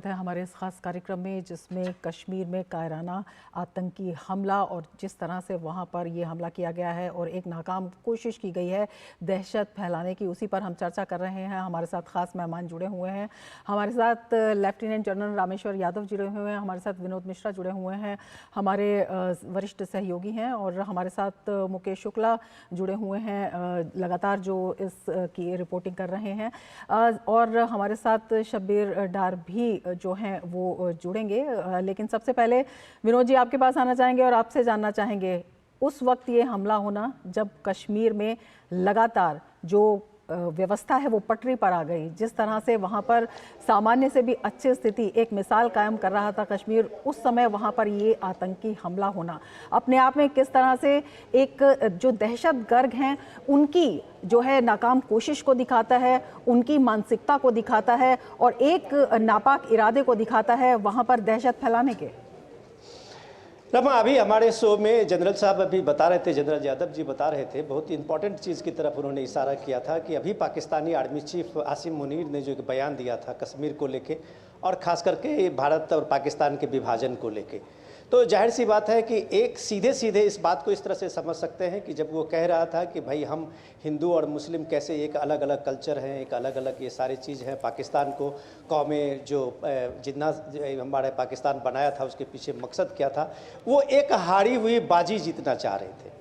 है हमारे इस खास कार्यक्रम में, जिसमें कश्मीर में कायराना आतंकी हमला और जिस तरह से वहां पर ये हमला किया गया है और एक नाकाम कोशिश की गई है दहशत फैलाने की, उसी पर हम चर्चा कर रहे हैं। हमारे साथ खास मेहमान जुड़े हुए हैं। हमारे साथ लेफ्टिनेंट जनरल रामेश्वर यादव जुड़े हुए हैं, हमारे साथ विनोद मिश्रा जुड़े हुए हैं, हमारे वरिष्ठ सहयोगी हैं, और हमारे साथ मुकेश शुक्ला जुड़े हुए हैं, लगातार जो इस की रिपोर्टिंग कर रहे हैं, और हमारे साथ शब्बीर डार भी जो हैं वो जुड़ेंगे। लेकिन सबसे पहले विनोद जी आपके पास आना चाहेंगे और आपसे जानना चाहेंगे, उस वक्त ये हमला होना जब कश्मीर में लगातार जो व्यवस्था है वो पटरी पर आ गई, जिस तरह से वहाँ पर सामान्य से भी अच्छी स्थिति, एक मिसाल कायम कर रहा था कश्मीर, उस समय वहाँ पर ये आतंकी हमला होना अपने आप में किस तरह से एक जो दहशतगर्द हैं उनकी जो है नाकाम कोशिश को दिखाता है, उनकी मानसिकता को दिखाता है और एक नापाक इरादे को दिखाता है वहाँ पर दहशत फैलाने के। रमा, अभी हमारे शो में जनरल साहब अभी बता रहे थे, जनरल यादव जी बता रहे थे, बहुत इंपॉर्टेंट चीज़ की तरफ उन्होंने इशारा किया था कि अभी पाकिस्तानी आर्मी चीफ आसिम मुनीर ने जो एक बयान दिया था कश्मीर को लेके और ख़ास करके भारत और पाकिस्तान के विभाजन को लेके, तो जाहिर सी बात है कि एक सीधे सीधे इस बात को इस तरह से समझ सकते हैं कि जब वो कह रहा था कि भाई हम हिंदू और मुस्लिम कैसे एक अलग अलग कल्चर हैं, एक अलग अलग ये सारी चीज़ हैं, पाकिस्तान को कौमें जो जितना हमारे पाकिस्तान बनाया था उसके पीछे मकसद क्या था, वो एक हारी हुई बाजी जीतना चाह रहे थे।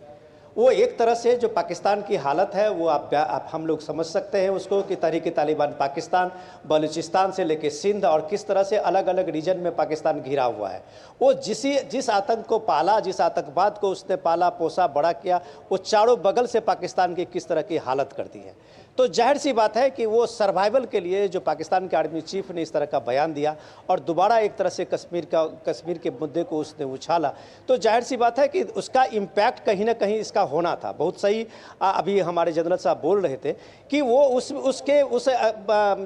वो एक तरह से जो पाकिस्तान की हालत है वो आप हम लोग समझ सकते हैं उसको कि तहरीक-ए-तालिबान पाकिस्तान, बलूचिस्तान से लेके सिंध और किस तरह से अलग अलग रीजन में पाकिस्तान घिरा हुआ है। वो जिस आतंक को पाला, जिस आतंकवाद को उसने पाला पोसा बड़ा किया, वो चारों बगल से पाकिस्तान की किस तरह की हालत कर दी है। तो जाहिर सी बात है कि वो सर्वाइवल के लिए जो पाकिस्तान के आर्मी चीफ ने इस तरह का बयान दिया और दोबारा एक तरह से कश्मीर के मुद्दे को उसने उछाला, तो जाहिर सी बात है कि उसका इम्पैक्ट कहीं ना कहीं इसका होना था। बहुत सही अभी हमारे जनरल साहब बोल रहे थे कि वो उस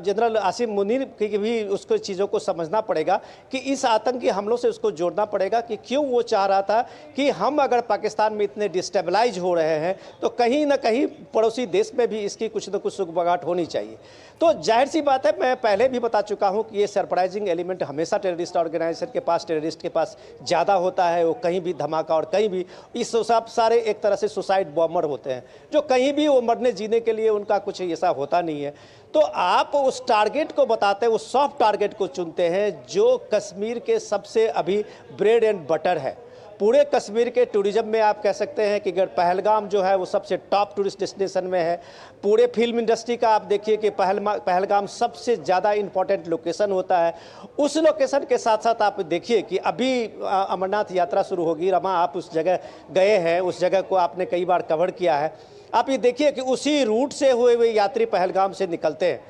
जनरल आसिम मुनीर की भी उसको चीज़ों को समझना पड़ेगा कि इस आतंकी हमलों से उसको जोड़ना पड़ेगा कि क्यों वो चाह रहा था कि हम अगर पाकिस्तान में इतने डिस्टेबलाइज हो रहे हैं तो कहीं ना कहीं पड़ोसी देश में भी इसकी कुछ न कुछ सुगबगाहट होनी चाहिए। तो जाहिर सी बात है, मैं पहले भी बता चुका हूं कि ये सरप्राइजिंग एलिमेंट हमेशा टेररिस्ट ऑर्गेनाइजेशन के पास, टेररिस्ट के पास ज़्यादा होता है। वो कहीं भी धमाका और कहीं भी इस सब सारे एक तरह से सुसाइड बॉम्बर होते हैं जो कहीं भी वो मरने जीने के लिए उनका कुछ ऐसा होता नहीं है। तो आप उस टारगेट को बताते हैं, उस सॉफ्ट टारगेट को चुनते हैं जो कश्मीर के सबसे अभी ब्रेड एंड बटर है। पूरे कश्मीर के टूरिज्म में आप कह सकते हैं कि अगर पहलगाम जो है वो सबसे टॉप टूरिस्ट डेस्टिनेशन में है। पूरे फिल्म इंडस्ट्री का आप देखिए कि पहलगाम सबसे ज़्यादा इम्पोर्टेंट लोकेशन होता है। उस लोकेशन के साथ साथ आप देखिए कि अभी अमरनाथ यात्रा शुरू होगी। रमा, आप उस जगह गए हैं, उस जगह को आपने कई बार कवर किया है। आप ये देखिए कि उसी रूट से हुए यात्री पहलगाम से निकलते हैं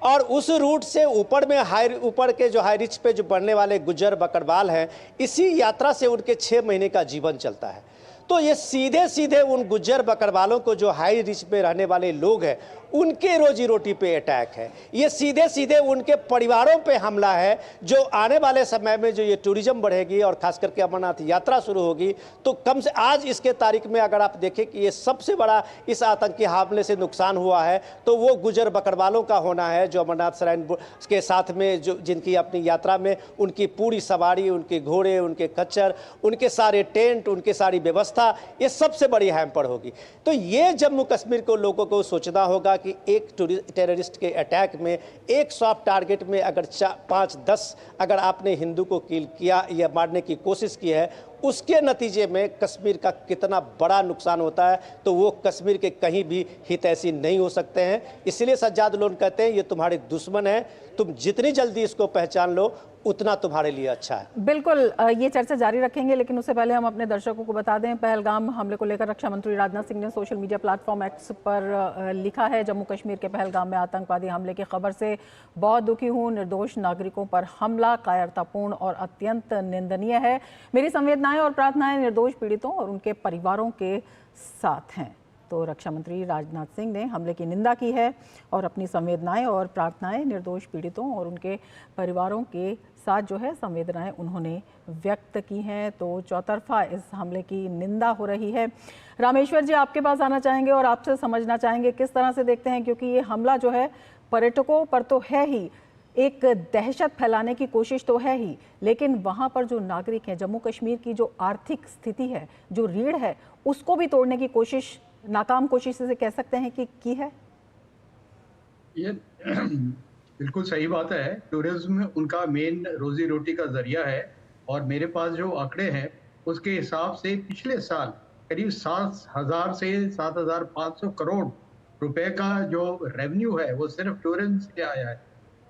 और उस रूट से ऊपर के जो हाई रिच पे जो बढ़ने वाले गुज्जर बकरवाल हैं, इसी यात्रा से उनके 6 महीने का जीवन चलता है। तो ये सीधे सीधे उन गुज्जर बकरवालों को जो हाई रिच पे रहने वाले लोग हैं उनके रोजी रोटी पे अटैक है। ये सीधे सीधे उनके परिवारों पे हमला है। जो आने वाले समय में जो ये टूरिज्म बढ़ेगी और खास करके अमरनाथ यात्रा शुरू होगी, तो कम से आज इसके तारीख में अगर आप देखें कि ये सबसे बड़ा इस आतंकी हमले से नुकसान हुआ है तो वो गुज्जर बकरवालों का होना है जो अमरनाथ श्राइन के साथ में जो जिनकी अपनी यात्रा में उनकी पूरी सवारी, उनके घोड़े, उनके खच्चर, उनके सारे टेंट, उनकी सारी व्यवस्था, ये सबसे बड़ी हैम्पर होगी। तो ये जम्मू कश्मीर को लोगों को सोचना होगा कि एक टेररिस्ट के अटैक में, एक सॉफ्ट टारगेट में अगर 5-10 अगर आपने हिंदू को किल किया या मारने की कोशिश की है, उसके नतीजे में कश्मीर का कितना बड़ा नुकसान होता है, तो वो कश्मीर के कहीं भी हितैषी नहीं हो सकते हैं। इसलिए सज्जाद लोन कहते हैं ये तुम्हारे दुश्मन है, तुम जितनी जल्दी इसको पहचान लो उतना तुम्हारे लिए अच्छा है। बिल्कुल, ये चर्चा जारी रखेंगे, लेकिन उससे पहले हम अपने दर्शकों को बता दें, पहलगाम हमले को लेकर रक्षा मंत्री राजनाथ सिंह ने सोशल मीडिया प्लेटफॉर्म एक्स पर लिखा है, जम्मू कश्मीर के पहलगाम में आतंकवादी हमले की खबर से बहुत दुखी हूँ। निर्दोष नागरिकों पर हमला कायरतापूर्ण और अत्यंत निंदनीय है। मेरी संवेदनाएं और प्रार्थनाएं निर्दोष पीड़ितों और उनके परिवारों के साथ हैं। तो रक्षा मंत्री राजनाथ सिंह ने हमले की निंदा की है और अपनी संवेदनाएं और प्रार्थनाएं निर्दोष पीड़ितों और उनके परिवारों के साथ जो है संवेदनाएं उन्होंने व्यक्त की हैं। तो चौतरफा इस हमले की निंदा हो रही है। रामेश्वर जी आपके पास आना चाहेंगे और आपसे समझना चाहेंगे किस तरह से देखते हैं, क्योंकि ये हमला जो है पर्यटकों पर तो है ही, एक दहशत फैलाने की कोशिश तो है ही, लेकिन वहां पर जो नागरिक हैं, जम्मू कश्मीर की जो आर्थिक स्थिति है, जो रीढ़ है, उसको भी तोड़ने की कोशिश, नाकाम कोशिश से कह सकते हैं कि की है। ये बिल्कुल सही बात है। टूरिज्म उनका मेन रोजी रोटी का जरिया है और मेरे पास जो आंकड़े हैं उसके हिसाब से पिछले साल करीब 7,000 से 7,500 करोड़ रुपए का जो रेवेन्यू है वो सिर्फ टूरिज्म से आया है।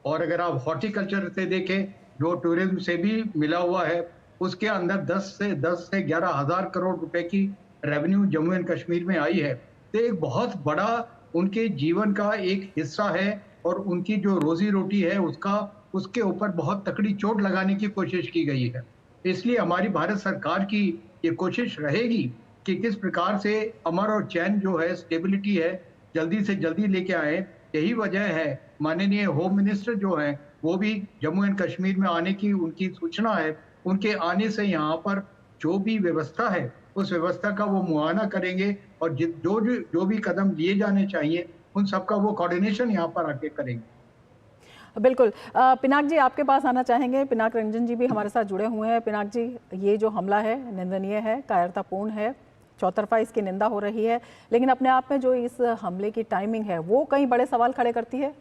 और अगर आप हॉर्टिकल्चर से देखें जो टूरिज्म से भी मिला हुआ है, उसके अंदर 10 से 11,000 करोड़ रुपए की रेवेन्यू जम्मू एंड कश्मीर में आई है। तो एक बहुत बड़ा उनके जीवन का एक हिस्सा है और उनकी जो रोजी रोटी है उसके ऊपर बहुत तकड़ी चोट लगाने की कोशिश की गई है। इसलिए हमारी भारत सरकार की ये कोशिश रहेगी कि किस प्रकार से अमन और चैन जो है, स्टेबिलिटी है, जल्दी से जल्दी लेके आए। यही वजह है माननीय होम मिनिस्टर जो है वो भी जम्मू एंड कश्मीर में आने की उनकी सूचना है। उनके आने से यहाँ पर जो भी व्यवस्था है उस व्यवस्था का वो मुआयना करेंगे और जो भी कदम लिए जाने चाहिए उन सबका वो कोऑर्डिनेशन यहाँ पर आके करेंगे। बिल्कुल। पिनाक जी आपके पास आना चाहेंगे। पिनाक रंजन जी भी हमारे साथ जुड़े हुए हैं। पिनाक जी, ये जो हमला है निंदनीय है, कायरतापूर्ण है, चौतरफा इसकी निंदा हो रही है, लेकिन अपने आप में जो इस हमले की टाइमिंग है वो कई बड़े सवाल खड़े करती है।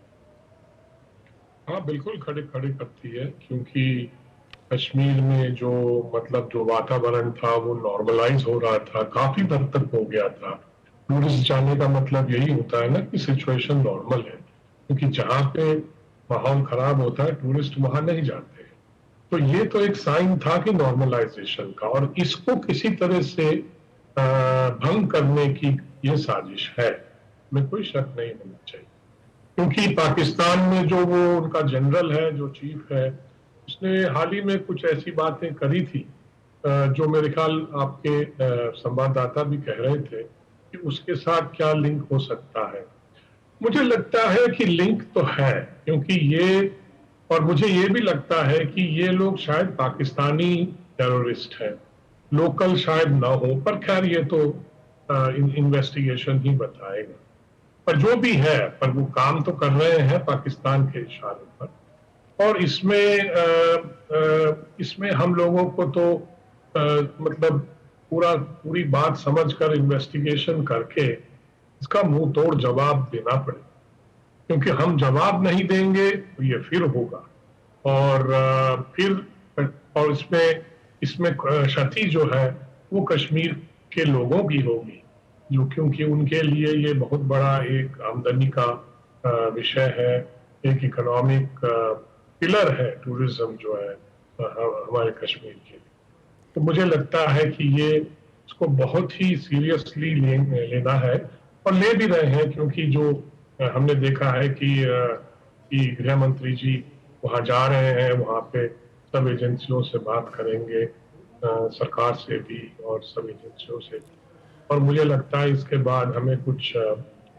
हाँ बिल्कुल खड़े करती है, क्योंकि कश्मीर में जो जो वातावरण था वो नॉर्मलाइज हो रहा था, काफी हद तक हो गया था। टूरिस्ट जाने का मतलब यही होता है ना कि सिचुएशन नॉर्मल है, क्योंकि जहाँ पे माहौल खराब होता है टूरिस्ट वहां नहीं जाते हैं। तो ये तो एक साइन था कि नॉर्मलाइजेशन का, और इसको किसी तरह से भंग करने की ये साजिश है, में कोई शक नहीं होना चाहिए। क्योंकि पाकिस्तान में जो वो उनका जनरल है, जो चीफ है, उसने हाल ही में कुछ ऐसी बातें करी थी जो मेरे ख्याल आपके संवाददाता भी कह रहे थे कि उसके साथ क्या लिंक हो सकता है। मुझे लगता है कि लिंक तो है, क्योंकि ये, और मुझे ये भी लगता है कि ये लोग शायद पाकिस्तानी टेररिस्ट हैं, लोकल शायद ना हो, पर खैर ये तो इन्वेस्टिगेशन ही बताएगा। पर जो भी है, पर वो काम तो कर रहे हैं पाकिस्तान के इशारे पर। और इसमें हम लोगों को तो पूरी बात समझकर इन्वेस्टिगेशन करके इसका मुंह तोड़ जवाब देना पड़े, क्योंकि हम जवाब नहीं देंगे तो ये फिर होगा और इसमें क्षति जो है वो कश्मीर के लोगों की होगी, जो क्योंकि उनके लिए ये बहुत बड़ा एक आमदनी का विषय है, एक इकोनॉमिक पिलर है टूरिज्म जो है हमारे कश्मीर के लिए। तो मुझे लगता है कि ये इसको बहुत ही सीरियसली लेना है, और ले भी रहे हैं, क्योंकि जो हमने देखा है कि गृह मंत्री जी वहाँ जा रहे हैं, वहाँ पे सब एजेंसियों से बात करेंगे, सरकार से भी और सब एजेंसियों से भी। और मुझे लगता है इसके बाद हमें कुछ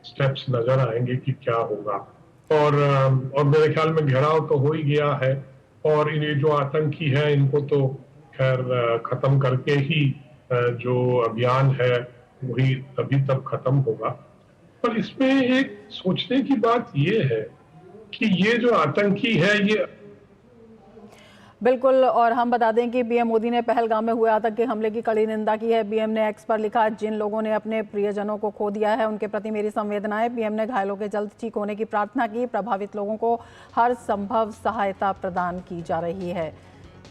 स्टेप्स नजर आएंगे कि क्या होगा। और मेरे ख्याल में घेराव तो हो ही गया है, और ये जो आतंकी है इनको तो खैर खत्म करके ही जो अभियान है वही तब खत्म होगा। पर इसमें एक सोचने की बात ये है कि ये जो आतंकी है ये बिल्कुल। और हम बता दें कि पीएम मोदी ने पहलगाम में हुए आतंकी हमले की कड़ी निंदा की है। पीएम ने एक्स पर लिखा, जिन लोगों ने अपने प्रियजनों को खो दिया है उनके प्रति मेरी संवेदनाएं। पीएम ने घायलों के जल्द ठीक होने की प्रार्थना की। प्रभावित लोगों को हर संभव सहायता प्रदान की जा रही है।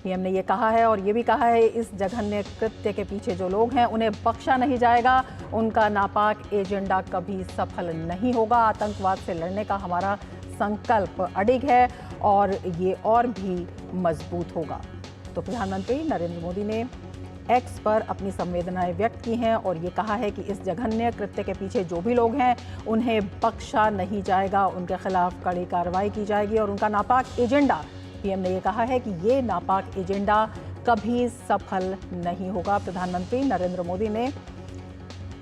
पीएम ने ये कहा है, और ये भी कहा है, इस जघन्य कृत्य के पीछे जो लोग हैं उन्हें बख्शा नहीं जाएगा। उनका नापाक एजेंडा कभी सफल नहीं होगा। आतंकवाद से लड़ने का हमारा संकल्प अडिग है और ये और भी मजबूत होगा। तो प्रधानमंत्री नरेंद्र मोदी ने एक्स पर अपनी संवेदनाएं व्यक्त की हैं और ये कहा है कि इस जघन्य कृत्य के पीछे जो भी लोग हैं उन्हें बख्शा नहीं जाएगा, उनके खिलाफ कड़ी कार्रवाई की जाएगी। और उनका नापाक एजेंडा, पीएम ने ये कहा है कि ये नापाक एजेंडा कभी सफल नहीं होगा। प्रधानमंत्री नरेंद्र मोदी ने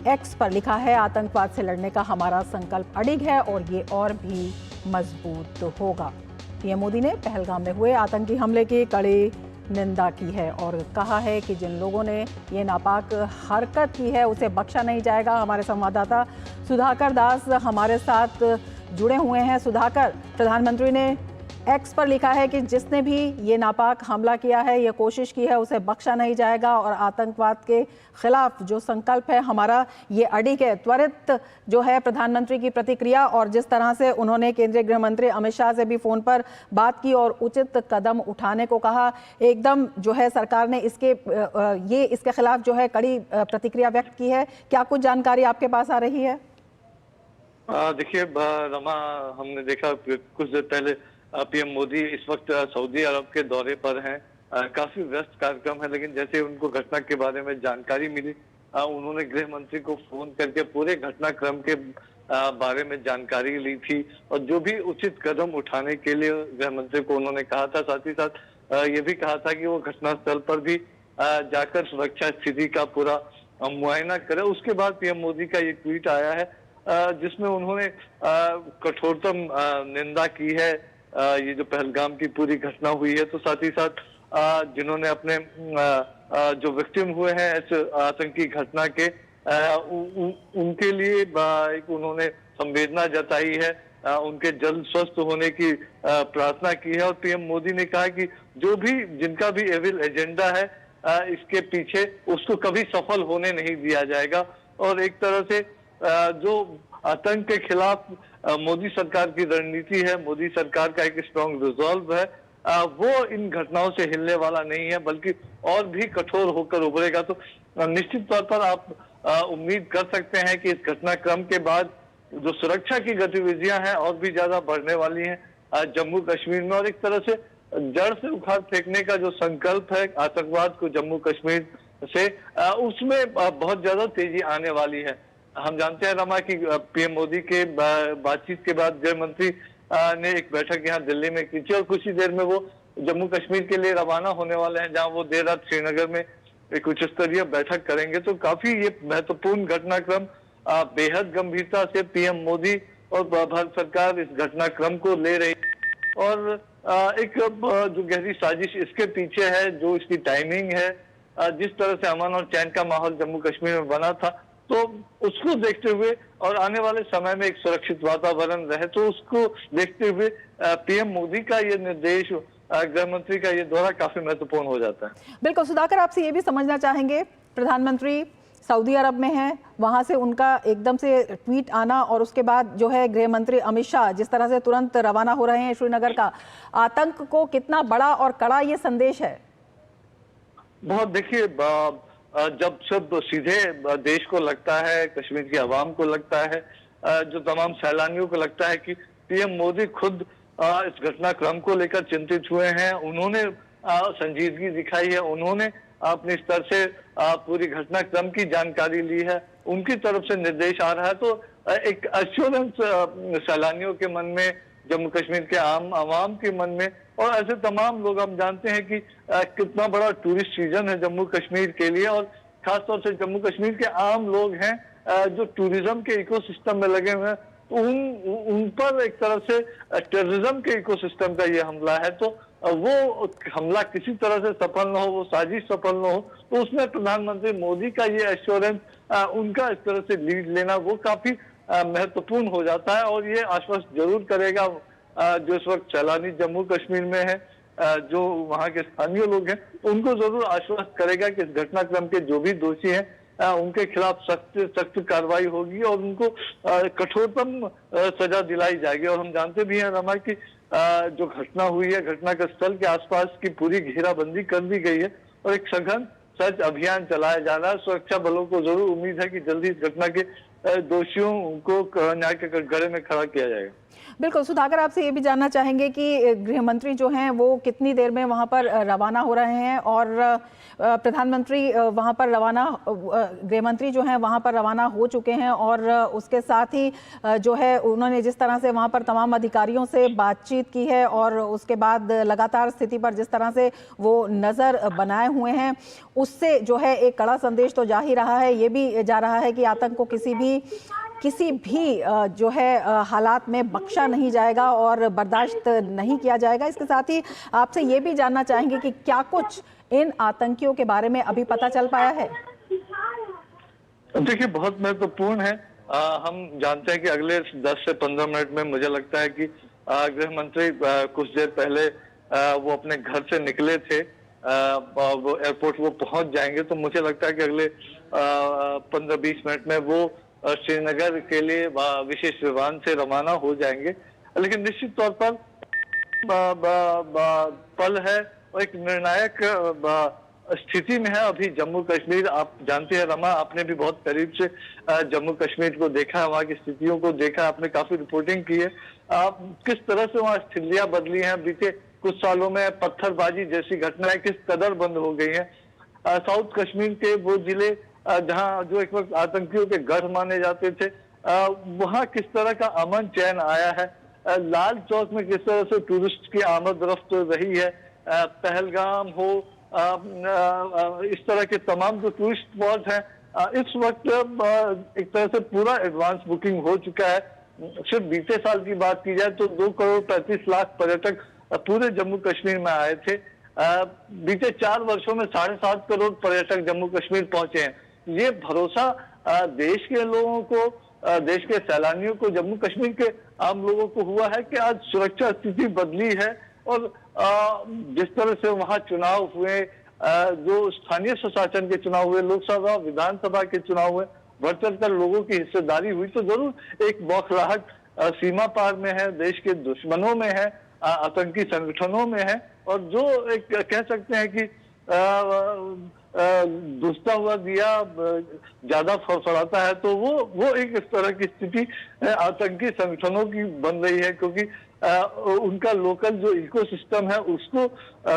एक्स पर लिखा है, आतंकवाद से लड़ने का हमारा संकल्प अडिग है और ये और भी मजबूत होगा। पीएम मोदी ने पहलगाम में हुए आतंकी हमले की कड़ी निंदा की है और कहा है कि जिन लोगों ने ये नापाक हरकत की है उसे बख्शा नहीं जाएगा। हमारे संवाददाता सुधाकर दास हमारे साथ जुड़े हुए हैं। सुधाकर, प्रधानमंत्री ने एक्स पर लिखा है कि जिसने भी ये नापाक हमला किया है, ये कोशिश की है, उसे बख्शा नहीं जाएगा और आतंकवाद के खिलाफ जो संकल्प है हमारा, ये अडिग है। त्वरित जो है प्रधानमंत्री की प्रतिक्रिया और जिस तरह से उन्होंने केंद्रीय गृह मंत्री अमित शाह से भी फोन पर बात की और उचित कदम उठाने को कहा, एकदम जो है सरकार ने इसके खिलाफ जो है कड़ी प्रतिक्रिया व्यक्त की है। क्या कुछ जानकारी आपके पास आ रही है? देखिए रमा, हमने देखा कुछ देर पहले पीएम मोदी इस वक्त सऊदी अरब के दौरे पर हैं। काफी व्यस्त कार्यक्रम है, लेकिन जैसे उनको घटना के बारे में जानकारी मिली, उन्होंने गृह मंत्री को फोन करके पूरे घटनाक्रम के बारे में जानकारी ली थी और जो भी उचित कदम उठाने के लिए गृह मंत्री को उन्होंने कहा था। साथ ही साथ ये भी कहा था कि वो घटनास्थल पर भी जाकर सुरक्षा स्थिति का पूरा मुआयना करे। उसके बाद पीएम मोदी का ये ट्वीट आया है जिसमें उन्होंने कठोरतम निंदा की है ये जो पहलगाम की पूरी घटना हुई है। तो साथ ही साथ जिन्होंने अपने जो विक्टिम हुए हैं इस आतंकी घटना के उनके लिए एक उन्होंने संवेदना जताई है, उनके जल्द स्वस्थ होने की प्रार्थना की है। और पीएम मोदी ने कहा कि जो भी जिनका भी एविल एजेंडा है इसके पीछे उसको कभी सफल होने नहीं दिया जाएगा। और एक तरह से जो आतंक के खिलाफ मोदी सरकार की रणनीति है, मोदी सरकार का एक स्ट्रॉन्ग रिजॉल्व है, वो इन घटनाओं से हिलने वाला नहीं है, बल्कि और भी कठोर होकर उभरेगा। तो निश्चित तौर पर आप उम्मीद कर सकते हैं कि इस घटनाक्रम के बाद जो सुरक्षा की गतिविधियां हैं और भी ज्यादा बढ़ने वाली हैं जम्मू कश्मीर में। और एक तरह से जड़ से उखाड़ फेंकने का जो संकल्प है आतंकवाद को जम्मू कश्मीर से, उसमें बहुत ज्यादा तेजी आने वाली है। हम जानते हैं रमा कि पीएम मोदी के बातचीत के बाद गृह मंत्री ने एक बैठक यहाँ दिल्ली में की थी और कुछ ही देर में वो जम्मू कश्मीर के लिए रवाना होने वाले हैं, जहां वो देर रात श्रीनगर में एक उच्च स्तरीय बैठक करेंगे। तो काफी ये महत्वपूर्ण घटनाक्रम बेहद गंभीरता से पीएम मोदी और भारत सरकार इस घटनाक्रम को ले रही है। और एक जो गहरी साजिश इसके पीछे है, जो इसकी टाइमिंग है, जिस तरह से अमन और चैन का माहौल जम्मू कश्मीर में बना था, तो उसको देखते हुए और आने वाले समय में एक सुरक्षित वातावरण रहे, तो उसको देखते हुए पीएम मोदी का ये निर्देश, गृह मंत्री का ये दौरा काफी महत्वपूर्ण हो जाता है। बिल्कुल सुधाकर, आपसे ये भी समझना चाहेंगे, प्रधानमंत्री सऊदी अरब में हैं, वहां से उनका एकदम से ट्वीट आना और उसके बाद जो है गृह मंत्री अमित शाह जिस तरह से तुरंत रवाना हो रहे हैं श्रीनगर का, आतंक को कितना बड़ा और कड़ा ये संदेश है? बहुत, देखिए जब सब सीधे देश को लगता है, कश्मीर की आवाम को लगता है, जो तमाम सैलानियों को लगता है कि पीएम मोदी खुद इस घटनाक्रम को लेकर चिंतित हुए हैं, उन्होंने संजीदगी दिखाई है, उन्होंने अपने स्तर से पूरी घटनाक्रम की जानकारी ली है, उनकी तरफ से निर्देश आ रहा है, तो एक एश्योरेंस सैलानियों के मन में, जम्मू कश्मीर के आम आवाम के मन में, और ऐसे तमाम लोग, हम जानते हैं कि कितना बड़ा टूरिस्ट सीजन है जम्मू कश्मीर के लिए, और खासतौर से जम्मू कश्मीर के आम लोग हैं जो टूरिज्म के इकोसिस्टम में लगे हुए हैं, तो उन पर एक तरह से टेररिज्म के इकोसिस्टम का ये हमला है। तो वो हमला किसी तरह से सफल न हो, वो साजिश सफल न हो, तो उसमें प्रधानमंत्री मोदी का ये एश्योरेंस, उनका इस तरह से लीड लेना, वो काफी महत्वपूर्ण हो जाता है। और ये आश्वस्त जरूर करेगा जो इस वक्त सैलानी जम्मू कश्मीर में है, जो वहाँ के स्थानीय लोग हैं, उनको जरूर आश्वस्त करेगा कि इस घटनाक्रम के जो भी दोषी हैं उनके खिलाफ सख्त कार्रवाई होगी और उनको कठोरतम सजा दिलाई जाएगी। और हम जानते भी हैं रमा कि जो घटना हुई है, घटना के स्थल के आसपास की पूरी घेराबंदी कर दी गई है और एक सघन सर्च अभियान चलाया जा रहा है। सुरक्षा बलों को जरूर उम्मीद है कि जल्दी इस घटना के दोषियों को न्याय के कटघरे में खड़ा किया जाएगा। बिल्कुल सुधाकर, आपसे ये भी जानना चाहेंगे कि गृह मंत्री जो हैं वो कितनी देर में वहां पर रवाना हो रहे हैं और प्रधानमंत्री वहां पर रवाना, गृह मंत्री जो हैं वहां पर रवाना हो चुके हैं और उसके साथ ही जो है उन्होंने जिस तरह से वहां पर तमाम अधिकारियों से बातचीत की है और उसके बाद लगातार स्थिति पर जिस तरह से वो नज़र बनाए हुए हैं, उससे जो है एक कड़ा संदेश तो जा ही रहा है, ये भी जा रहा है कि आतंक को किसी भी जो है हालात में बख्शा नहीं जाएगा और बर्दाश्त नहीं किया जाएगा। इसके साथ ही आपसे ये भी जानना चाहेंगे कि क्या कुछ इन आतंकियों के बारे में अभी पता चल पाया है? देखिए, बहुत महत्वपूर्ण है। हम जानते हैं कि अगले 10 से 15 मिनट में मुझे लगता है कि गृह मंत्री कुछ देर पहले वो अपने घर से निकले थे, वो एयरपोर्ट वो पहुंच जाएंगे, तो मुझे लगता है कि अगले 15-20 मिनट में वो श्रीनगर के लिए विशेष विमान से रवाना हो जाएंगे। लेकिन निश्चित तौर पर पल है और एक निर्णायक स्थिति में है अभी जम्मू कश्मीर। आप जानते हैं रमा, आपने भी बहुत करीब से जम्मू कश्मीर को देखा है, वहाँ की स्थितियों को देखा, आपने काफी रिपोर्टिंग की है। आप किस तरह से वहाँ स्थितियां बदली हैं बीते कुछ सालों में, पत्थरबाजी जैसी घटनाएं किस कदर बंद हो गई हैं। साउथ कश्मीर के वो जिले जहाँ जो एक वक्त आतंकियों के गढ़ माने जाते थे, वहाँ किस तरह का अमन चैन आया है। लाल चौक में किस तरह से टूरिस्ट की आमद रफ्त रही है। पहलगाम हो, इस तरह के तमाम जो टूरिस्ट स्पॉट हैं, इस वक्त एक तरह से पूरा एडवांस बुकिंग हो चुका है। सिर्फ बीते साल की बात की जाए तो 2,35,00,000 पर्यटक पूरे जम्मू कश्मीर में आए थे। बीते 4 वर्षों में 7.5 करोड़ पर्यटक जम्मू कश्मीर पहुंचे हैं। ये भरोसा देश के लोगों को, देश के सैलानियों को, जम्मू कश्मीर के आम लोगों को हुआ है कि आज सुरक्षा स्थिति बदली है और जिस तरह से वहां चुनाव हुए, जो स्थानीय स्वशासन के चुनाव हुए, लोकसभा विधानसभा के चुनाव हुए, बढ़ चढ़कर लोगों की हिस्सेदारी हुई, तो जरूर एक बौखलाहट सीमा पार में है, देश के दुश्मनों में है, आतंकी संगठनों में है। और जो एक कह सकते हैं कि बुझता हुआ दिया ज्यादा फड़फड़ाता है, तो वो एक इस तरह की स्थिति आतंकी संगठनों की बन रही है, क्योंकि उनका लोकल जो इकोसिस्टम है उसको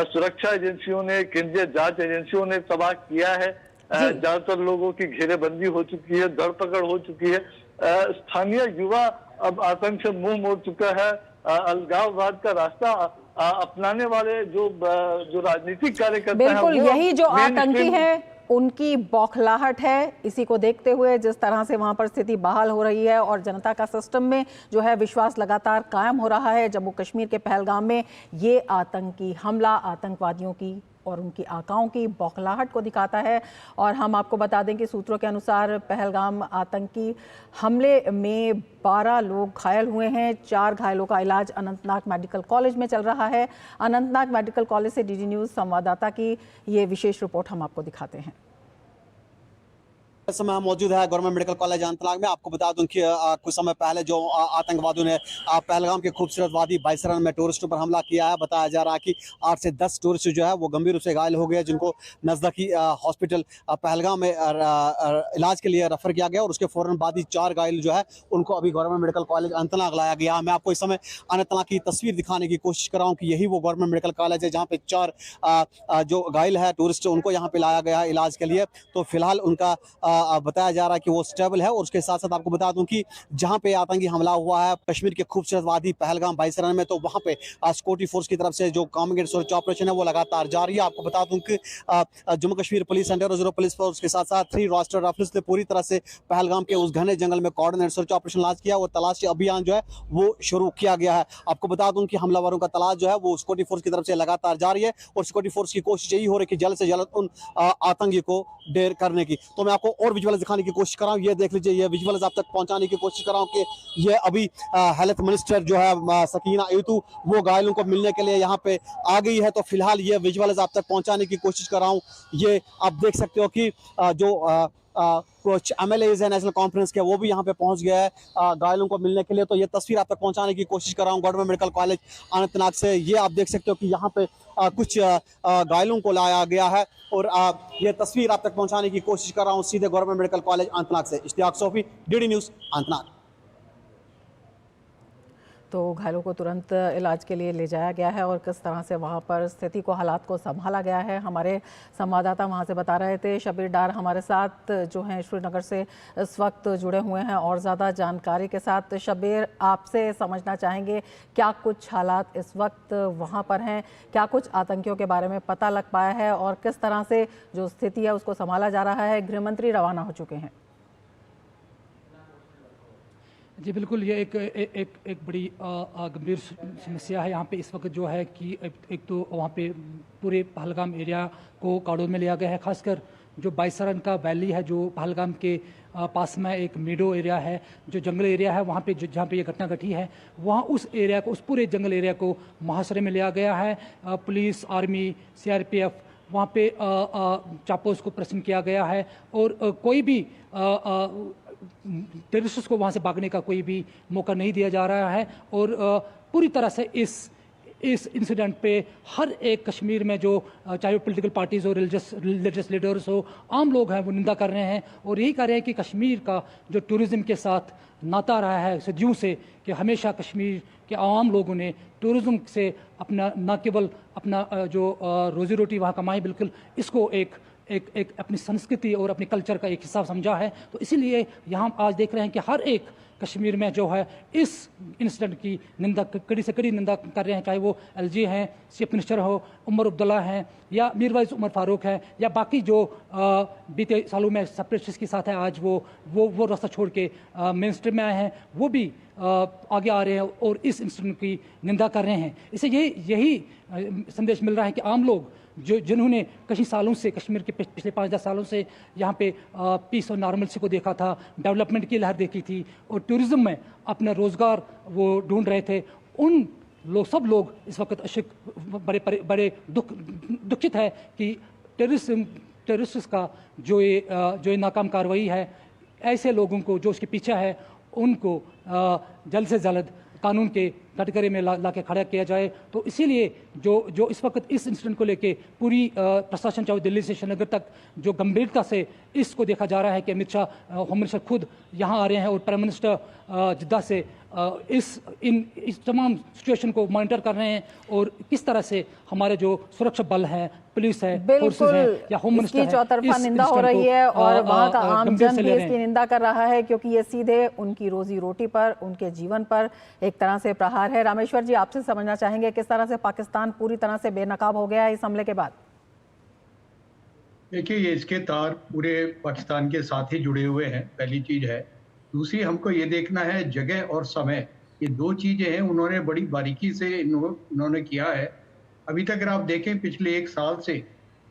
सुरक्षा एजेंसियों ने, केंद्रीय जांच एजेंसियों ने तबाह किया है। ज्यादातर लोगों की घेरेबंदी हो चुकी है, धरपकड़ हो चुकी है। स्थानीय युवा अब आतंक से मुंह मोड़ चुका है। अलगाववाद का रास्ता अपनाने वाले जो राजनीतिक कार्यकर्ता हैं, बिल्कुल यही जो आतंकी है उनकी बौखलाहट है। इसी को देखते हुए जिस तरह से वहां पर स्थिति बहाल हो रही है और जनता का सिस्टम में जो है विश्वास लगातार कायम हो रहा है, जम्मू कश्मीर के पहलगाम में ये आतंकी हमला आतंकवादियों की और उनकी आकाओं की बौखलाहट को दिखाता है। और हम आपको बता दें कि सूत्रों के अनुसार पहलगाम आतंकी हमले में 12 लोग घायल हुए हैं। 4 घायलों का इलाज अनंतनाग मेडिकल कॉलेज में चल रहा है। अनंतनाग मेडिकल कॉलेज से डीडी न्यूज़ संवाददाता की ये विशेष रिपोर्ट हम आपको दिखाते हैं। इस समय हम मौजूद है गवर्नमेंट मेडिकल कॉलेज अनंतनाग में। आपको बता दूं कि कुछ समय पहले जो आतंकवादियों ने पहलगाम के खूबसूरत वादी बाईसरन में टूरिस्टों पर हमला किया है, बताया जा रहा है कि 8 से 10 टूरिस्ट जो है वो गंभीर रूप से घायल हो गए, जिनको नजदीकी हॉस्पिटल पहलगाम में इलाज के लिए रेफर किया गया और उसके फौरन बाद ही 4 घायल जो है उनको अभी गवर्नमेंट मेडिकल कॉलेज अनंतनाग लाया गया। मैं आपको इस समय अनंतनाग की तस्वीर दिखाने की कोशिश कर रहा हूँ कि यही वो गवर्नमेंट मेडिकल कॉलेज है जहाँ पे 4 जो घायल है टूरिस्ट उनको यहाँ पे लाया गया है इलाज के लिए। तो फिलहाल उनका बताया जा रहा है कि वो स्टेबल है। और उसके साथ साथ आपको बता दूं कि जहां पे आतंकी हमला हुआ है कश्मीर के खूबसूरत वादी पहलगाम बाईसरन में, तो वहां पे सिक्योरिटी फोर्स की तरफ से जो कॉम्बिनेटेड सर्च ऑपरेशन है वो लगातार जारी है। आपको बता दूं कि Jammu Kashmir police and reserve police force के साथ साथ 3 राष्ट्रीय राइफल्स ने पूरी तरह से पहलगाम के उस घने जंगल में कोऑर्डिनेटेड सर्च ऑपरेशन लॉन्च किया और तलाशी अभियान जो है वो शुरू किया गया है। आपको बता दूं कि हमलावरों का तलाश जो है वो सिक्योरिटी फोर्स की तरफ से लगातार जारी है और सिक्योरिटी फोर्स की कोशिश यही हो रही है कि जल्द से जल्द उन आतंकी को ढेर करने की। तो मैं आपको और विजुअल दिखाने की कोशिश कर रहा हूँ। ये देख लीजिए, ये विजुअल्स आप तक पहुंचाने की कोशिश कर रहा हूँ कि ये अभी हेल्थ मिनिस्टर जो है सकीना इतू वो घायलों को मिलने के लिए यहाँ पे आ गई है। तो फिलहाल ये विजुअल्स आप तक पहुंचाने की कोशिश कर रहा हूँ। ये आप देख सकते हो कि जो कुछ MLAs है नेशनल कॉन्फ्रेंस के वो भी यहाँ पे पहुंच गया है घायलों को मिलने के लिए। तो ये तस्वीर आप तक पहुंचाने की कोशिश कर रहा हूँ गवर्नमेंट मेडिकल कॉलेज अनंतनाग से। ये आप देख सकते हो कि यहाँ पे कुछ घायलों को लाया गया है और ये तस्वीर आप तक पहुंचाने की कोशिश कर रहा हूँ सीधे गवर्नमेंट मेडिकल कॉलेज अनंतनाग से। Ishtiaq Sofi, DD news, Anantnag. तो घायलों को तुरंत इलाज के लिए ले जाया गया है और किस तरह से वहां पर स्थिति को, हालात को संभाला गया है, हमारे संवाददाता वहां से बता रहे थे। शबीर डार हमारे साथ जो हैं श्रीनगर से इस वक्त जुड़े हुए हैं और ज़्यादा जानकारी के साथ। शबीर, आपसे समझना चाहेंगे क्या कुछ हालात इस वक्त वहाँ पर हैं, क्या कुछ आतंकियों के बारे में पता लग पाया है और किस तरह से जो स्थिति है उसको संभाला जा रहा है। गृहमंत्री रवाना हो चुके हैं। जी बिल्कुल, ये एक बड़ी गंभीर समस्या है यहाँ पे इस वक्त जो है कि एक तो वहाँ पे पूरे पहलगाम एरिया को काबू में लिया गया है। खासकर जो बाईसरन का वैली है, जो पहलगाम के पास में एक मीडो एरिया है, जो जंगल एरिया है, वहाँ पे जहाँ पे ये घटना घटी है, वहाँ उस एरिया को, उस पूरे जंगल एरिया को मुहासरे में लिया गया है। पुलिस, आर्मी, सीआरपीएफ, वहाँ पे चापोस को प्रेसिंग किया गया है और कोई भी टेररिस्ट को वहाँ से भागने का कोई भी मौका नहीं दिया जा रहा है। और पूरी तरह से इस इंसिडेंट पे हर एक कश्मीर में जो चाहे वो पॉलिटिकल पार्टीज हो, रिलीजियस लीडर्स हो, आम लोग हैं, वो निंदा कर रहे हैं और यही कह रहे हैं कि कश्मीर का जो टूरिज़्म के साथ नाता रहा है सदियों से, कि हमेशा कश्मीर के आम लोगों ने टूरिज़्म से अपना न केवल अपना जो रोज़ी रोटी वहाँ कमाई, बिल्कुल इसको एक अपनी संस्कृति और अपने कल्चर का एक हिस्सा समझा है। तो इसीलिए यहाँ आज देख रहे हैं कि हर एक कश्मीर में जो है इस इंसिडेंट की निंदा, कड़ी से कड़ी निंदा कर रहे हैं, चाहे वो एलजी हैं, चीफ मिनिस्टर हो, उमर अब्दुल्ला हैं, या मीरवाइज उमर फारूक है, या बाकी जो बीते सालों में सेपरेटिस्ट के साथ है, आज वो रास्ता छोड़ के मेन स्ट्रीम में आए हैं, वो भी आगे आ रहे हैं और इस इंसिडेंट की निंदा कर रहे हैं। इससे यही संदेश मिल रहा है कि आम लोग जिन्होंने कई सालों से, कश्मीर के पिछले 5-10 सालों से यहाँ पे पीस और नॉर्मलसी को देखा था, डेवलपमेंट की लहर देखी थी और टूरिज़्म में अपना रोज़गार वो ढूंढ रहे थे, उन सब लोग इस वक्त बड़े दुखित है कि टेररिस्ट का जो ये नाकाम कार्रवाई है, ऐसे लोगों को जो उसके पीछे है उनको जल्द से जल्द कानून के कटघरे में ला के खड़ा किया जाए। तो इसीलिए जो इस वक्त इस इंसिडेंट को लेके पूरी प्रशासन, चाहे दिल्ली से श्रीनगर तक, जो गंभीरता से इसको देखा जा रहा है कि अमित शाह होम मिनिस्टर खुद यहाँ आ रहे हैं और प्राइम मिनिस्टर जिद्दा से इस तमाम सिचुएशन को मॉनिटर कर रहे हैं और किस तरह से हमारे जो सुरक्षा बल है, पुलिस है, फोर्सेस है या होम मिनिस्टर है, चौतरफा निंदा हो रही है और वहाँ का आमजन भी इसकी निंदा कर रहा है, क्योंकि ये सीधे उनकी रोजी रोटी पर, उनके जीवन पर एक तरह से प्रहार है। रामेश्वर जी, आपसे समझना चाहेंगे किस तरह से पाकिस्तान पूरी तरह से बेनकाब हो गया है इस हमले के बाद? देखिए, ये इसके तार पूरे पाकिस्तान के साथ ही जुड़े हुए हैं, पहली चीज है। दूसरी, हमको ये देखना है जगह और समय, ये दो चीजें हैं, उन्होंने बड़ी बारीकी से इन्होंने किया है। अभी तक अगर आप देखें पिछले 1 साल से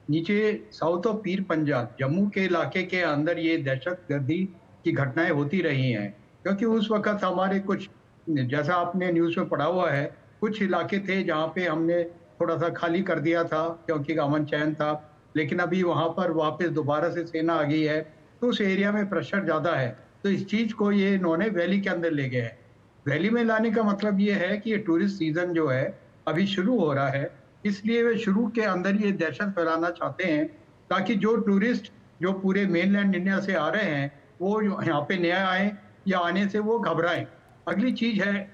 नीचे साउथ ऑफ पीर पंजाब, जम्मू के इलाके के अंदर ये दहशतगर्दी की घटनाएं होती रही हैं, क्योंकि उस वक्त हमारे कुछ, जैसा आपने न्यूज़ में पढ़ा हुआ है, कुछ इलाके थे जहाँ पे हमने थोड़ा सा खाली कर दिया था क्योंकि अमन चैन था, लेकिन अभी वहाँ पर वापस दोबारा से सेना आ गई है, तो उस एरिया में प्रेशर ज़्यादा है। तो इस चीज़ को ये इन्होंने वैली के अंदर ले गए हैं। वैली में लाने का मतलब ये है कि ये टूरिस्ट सीजन जो है अभी शुरू हो रहा है, इसलिए वे शुरू के अंदर ये दहशत फैलाना चाहते हैं ताकि जो टूरिस्ट जो पूरे मेनलैंड इंडिया से आ रहे हैं वो यहाँ पे नया आए या आने से वो घबराएं। अगली चीज है,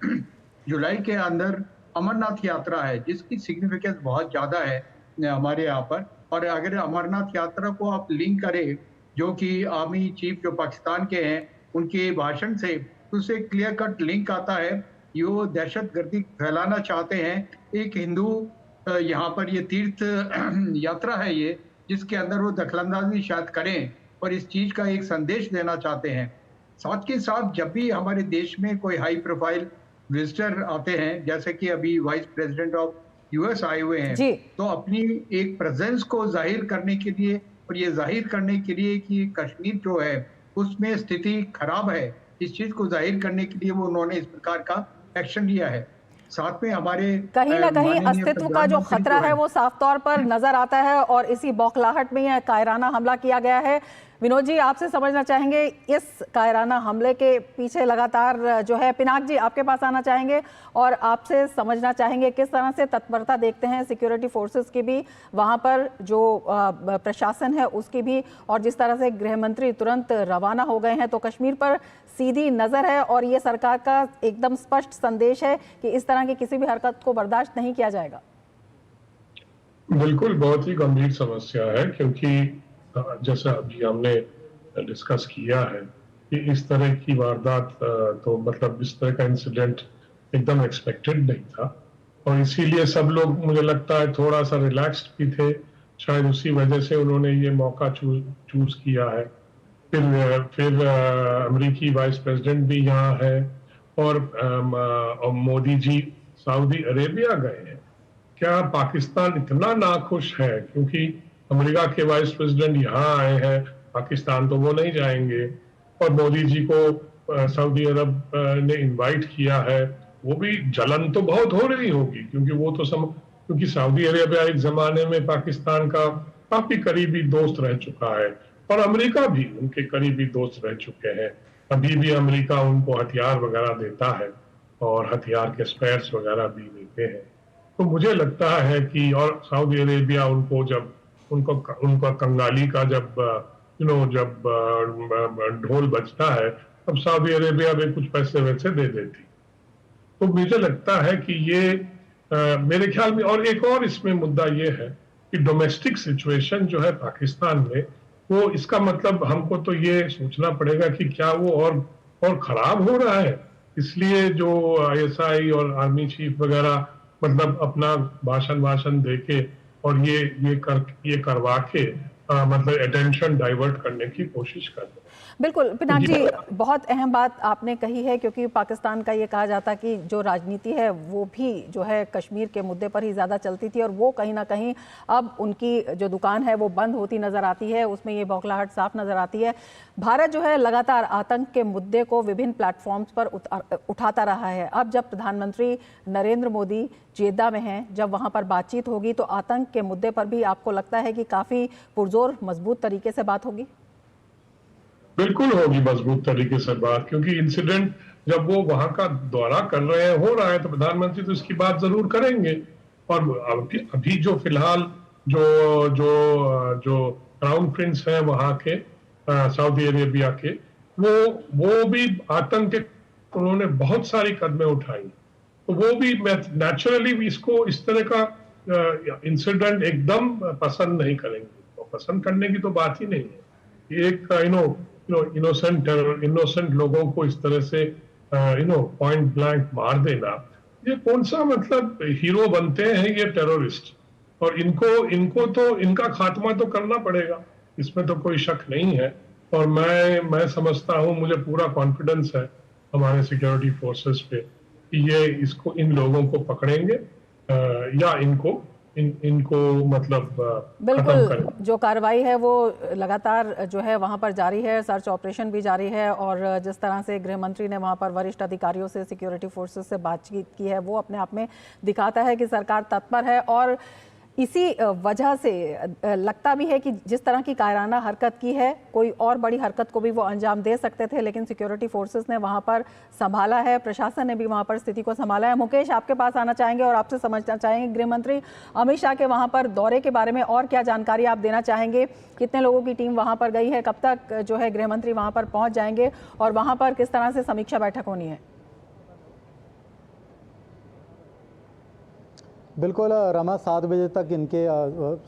जुलाई के अंदर अमरनाथ यात्रा है जिसकी सिग्निफिकेंस बहुत ज़्यादा है हमारे यहाँ पर। और अगर अमरनाथ यात्रा को आप लिंक करें जो कि आर्मी चीफ जो पाकिस्तान के हैं उनके भाषण से, तो उससे क्लियर कट लिंक आता है। ये दहशतगर्दी फैलाना चाहते हैं। एक हिंदू यहाँ पर ये तीर्थ यात्रा है ये, जिसके अंदर वो दखलंदाजी शायद करें और इस चीज का एक संदेश देना चाहते हैं। साथ के साथ जब भी हमारे देश में कोई हाई प्रोफाइल विजिटर आते हैं, जैसे कि अभी वाइस प्रेसिडेंट ऑफ यूएस आए हुए हैं, तो अपनी एक प्रेजेंस को जाहिर करने के लिए और ये जाहिर करने के लिए कि कश्मीर जो है उसमें स्थिति खराब है, इस चीज को जाहिर करने के लिए वो उन्होंने इस प्रकार का एक्शन लिया है। साथ में हमारे कहीं ना कहीं अस्तित्व का जो खतरा है वो साफ तौर पर नजर आता है और इसी बौखलाहट में यह कायराना हमला किया गया है। विनोद जी, आपसे समझना चाहेंगे इस कायराना हमले के पीछे लगातार जो है, पिनाक जी आपके पास आना चाहेंगे और आपसे समझना चाहेंगे किस तरह से तत्परता देखते हैं सिक्योरिटी फोर्सेस की भी, वहां पर जो प्रशासन है उसकी भी, और जिस तरह से गृह मंत्री तुरंत रवाना हो गए हैं, तो कश्मीर पर सीधी नजर है और ये सरकार का एकदम स्पष्ट संदेश है कि इस तरह की किसी भी हरकत को बर्दाश्त नहीं किया जाएगा। बिल्कुल, बहुत ही गंभीर समस्या है, क्योंकि जैसा अभी हमने डिस्कस किया है कि इस तरह की वारदात, तो मतलब इस तरह का इंसिडेंट एकदम एक्सपेक्टेड नहीं था और इसीलिए सब लोग, मुझे लगता है, थोड़ा सा रिलैक्स्ड भी थे। शायद उसी वजह से उन्होंने ये मौका चूज किया है। फिर अमेरिकी वाइस प्रेसिडेंट भी यहाँ है और मोदी जी सऊदी अरेबिया गए हैं। क्या पाकिस्तान इतना नाखुश है? क्योंकि अमेरिका के वाइस प्रेसिडेंट यहाँ आए हैं पाकिस्तान, तो वो नहीं जाएंगे। और मोदी जी को सऊदी अरब ने इनवाइट किया है, वो भी जलन तो बहुत हो रही होगी, क्योंकि वो तो क्योंकि सऊदी अरेबिया एक जमाने में पाकिस्तान का काफी करीबी दोस्त रह चुका है, और अमेरिका भी उनके करीबी दोस्त रह चुके हैं। अभी भी अमेरिका उनको हथियार वगैरह देता है और हथियार के स्पेयर्स वगैरह भी देते हैं। तो मुझे लगता है कि, और सऊदी अरेबिया उनको जब उनका कंगाली का जब जब ढोल बजता है, तब सऊदी अरेबिया में कुछ पैसे वैसे दे देती। तो मुझे लगता है कि ये मेरे ख्याल में, और एक और इसमें मुद्दा ये है कि डोमेस्टिक सिचुएशन जो है पाकिस्तान में, वो इसका मतलब हमको तो ये सोचना पड़ेगा कि क्या वो और खराब हो रहा है, इसलिए जो आईएसआई और आर्मी चीफ वगैरह मतलब अपना भाषण देके और ये करवा के मतलब अटेंशन डाइवर्ट करने की कोशिश कर रहे हैं। बिल्कुल पिनाक जी, बहुत अहम बात आपने कही है, क्योंकि पाकिस्तान का ये कहा जाता कि जो राजनीति है वो भी जो है कश्मीर के मुद्दे पर ही ज़्यादा चलती थी, और वो कहीं ना कहीं अब उनकी जो दुकान है वो बंद होती नज़र आती है, उसमें ये बौखलाहट साफ नज़र आती है। भारत जो है लगातार आतंक के मुद्दे को विभिन्न प्लेटफॉर्म्स पर उठाता रहा है। अब जब प्रधानमंत्री नरेंद्र मोदी जेद्दा में हैं, जब वहाँ पर बातचीत होगी, तो आतंक के मुद्दे पर भी आपको लगता है कि काफ़ी पुरजोर मजबूत तरीके से बात होगी? बिल्कुल होगी मजबूत तरीके से बात, क्योंकि इंसिडेंट जब वो वहां का दौरा कर रहे हैं, हो रहा है, तो प्रधानमंत्री तो इसकी बात जरूर करेंगे। और अभी जो फिलहाल जो जो जो क्राउन प्रिंस हैं वहां के सऊदी अरेबिया के, वो भी आतंक के उन्होंने बहुत सारी कदमें उठाई, तो वो भी नेचुरली इसको इस तरह का इंसिडेंट एकदम पसंद नहीं करेंगे। तो पसंद करने की तो बात ही नहीं है। एक इनोसेंट लोगों को इस तरह से पॉइंट ब्लैंक मार देना, ये कौन सा मतलब हीरो बनते हैं ये टेररिस्ट, और इनको तो इनका खात्मा तो करना पड़ेगा, इसमें तो कोई शक नहीं है। और मैं समझता हूं, मुझे पूरा कॉन्फिडेंस है हमारे सिक्योरिटी फोर्सेस पे कि ये इन लोगों को पकड़ेंगे या इनको मतलब बिल्कुल जो कार्रवाई है वो लगातार जो है वहाँ पर जारी है, सर्च ऑपरेशन भी जारी है, और जिस तरह से गृह मंत्री ने वहाँ पर वरिष्ठ अधिकारियों से, सिक्योरिटी फोर्सेस से बातचीत की है, वो अपने आप में दिखाता है कि सरकार तत्पर है। और इसी वजह से लगता भी है कि जिस तरह की कायराना हरकत की है, कोई और बड़ी हरकत को भी वो अंजाम दे सकते थे, लेकिन सिक्योरिटी फोर्सेस ने वहाँ पर संभाला है, प्रशासन ने भी वहाँ पर स्थिति को संभाला है। मुकेश, आपके पास आना चाहेंगे और आपसे समझना चाहेंगे, गृह मंत्री अमित शाह के वहाँ पर दौरे के बारे में और क्या जानकारी आप देना चाहेंगे? कितने लोगों की टीम वहाँ पर गई है, कब तक जो है गृह मंत्री वहाँ पर पहुँच जाएंगे, और वहाँ पर किस तरह से समीक्षा बैठक होनी है? बिल्कुल रमा, 7 बजे तक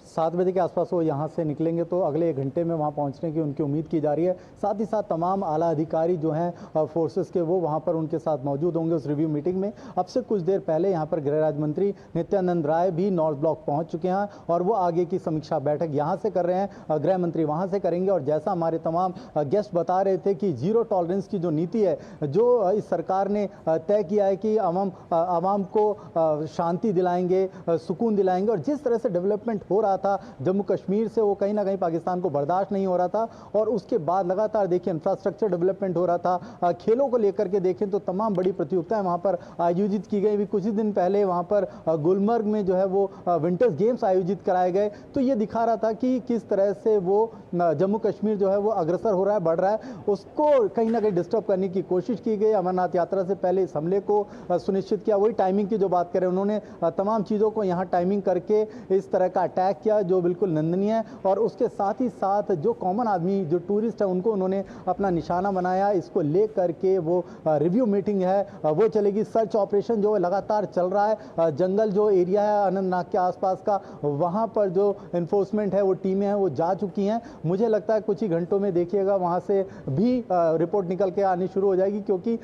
7 बजे के आसपास वो यहाँ से निकलेंगे, तो अगले 1 घंटे में वहाँ पहुँचने की उनकी उम्मीद की जा रही है। साथ ही साथ तमाम आला अधिकारी जो हैं फोर्सेस के, वो वहाँ पर उनके साथ मौजूद होंगे उस रिव्यू मीटिंग में। अब से कुछ देर पहले यहाँ पर गृह राज्य मंत्री नित्यानंद राय भी नॉर्थ ब्लॉक पहुँच चुके हैं, और वो आगे की समीक्षा बैठक यहाँ से कर रहे हैं, गृह मंत्री वहाँ से करेंगे। और जैसा हमारे तमाम गेस्ट बता रहे थे कि जीरो टॉलरेंस की जो नीति है, जो इस सरकार ने तय किया है कि आवाम को शांति दिलाएंगे, सुकून दिलाएंगे, और जिस तरह से डेवलपमेंट हो रहा था जम्मू कश्मीर से, वो कहीं ना कहीं पाकिस्तान को बर्दाश्त नहीं हो रहा था। और उसके बाद लगातार देखिए इंफ्रास्ट्रक्चर डेवलपमेंट हो रहा था, खेलों को लेकर के देखें तो तमाम बड़ी प्रतियोगिताएं वहां पर आयोजित की गई। कुछ ही दिन पहले वहां पर गुलमर्ग में जो है वो विंटर्स गेम्स आयोजित कराए गए। तो ये दिखा रहा था कि किस तरह से वो जम्मू कश्मीर जो है वो अग्रसर हो रहा है, बढ़ रहा है, उसको कहीं ना कहीं डिस्टर्ब करने की कोशिश की गई। अमरनाथ यात्रा से पहले इस हमले को सुनिश्चित किया। वही टाइमिंग की जो बात करें, उन्होंने तमाम चीज़ों को यहाँ टाइमिंग करके इस तरह का अटैक किया, जो बिल्कुल निंदनीय है। और उसके साथ ही साथ जो कॉमन आदमी, जो टूरिस्ट है, उनको उन्होंने अपना निशाना बनाया। इसको लेकर के वो रिव्यू मीटिंग है वो चलेगी। सर्च ऑपरेशन जो लगातार चल रहा है, जंगल जो एरिया है अनंतनाग के आसपास का, वहाँ पर जो इन्फोर्समेंट है, वो टीमें हैं, वो जा चुकी हैं। मुझे लगता है कुछ ही घंटों में देखिएगा वहाँ से भी रिपोर्ट निकल के आनी शुरू हो जाएगी, क्योंकि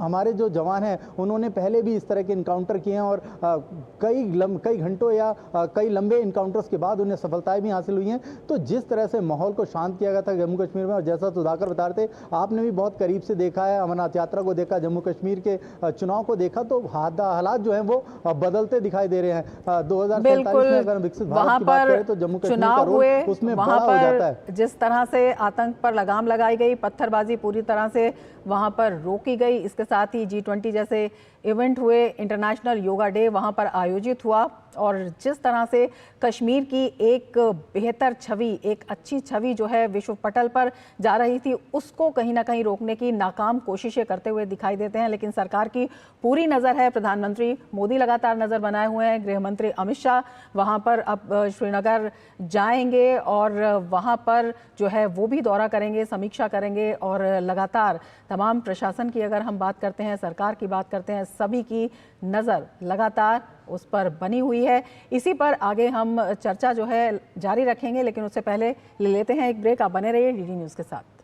हमारे जो जवान हैं उन्होंने पहले भी इस तरह के इनकाउंटर किए हैं, और कई घंटों या कई लंबे इनकाउंटर्स के बाद उन्हें सफलताएं भी हासिल हुई हैं। तो जिस तरह से माहौल को शांत किया गया था जम्मू कश्मीर में, और जैसा सुधाकर बता रहे थे, आपने भी बहुत करीब से देखा है, अमरनाथ यात्रा को देखा, जम्मू कश्मीर के चुनाव को देखा, तो हालात जो हैं वो बदलते दिखाई दे रहे हैं। 2047 में अगर विकसित भारत की बात करें तो जम्मू कश्मीर का रोल उसमें बड़ा हो जाता है। जिस तरह से आतंक पर लगाम लगाई गई, पत्थरबाजी पूरी तरह से वहां पर रोकी गई, इसके साथ ही G20 जैसे इवेंट हुए, इंटरनेशनल योगा डे वहां पर आयोजित हुआ, और जिस तरह से कश्मीर की एक बेहतर छवि, एक अच्छी छवि जो है विश्व पटल पर जा रही थी, उसको कहीं ना कहीं रोकने की नाकाम कोशिशें करते हुए दिखाई देते हैं। लेकिन सरकार की पूरी नज़र है, प्रधानमंत्री मोदी लगातार नज़र बनाए हुए हैं, गृह मंत्री अमित शाह वहाँ पर अब श्रीनगर जाएंगे और वहाँ पर जो है वो भी दौरा करेंगे, समीक्षा करेंगे, और लगातार तमाम प्रशासन की अगर हम बात करते हैं, सरकार की बात करते हैं, सभी की नज़र लगातार उस पर बनी हुई है। इसी पर आगे हम चर्चा जो है जारी रखेंगे, लेकिन उससे पहले ले लेते हैं एक ब्रेक। आप बने रहिए DD न्यूज़ के साथ।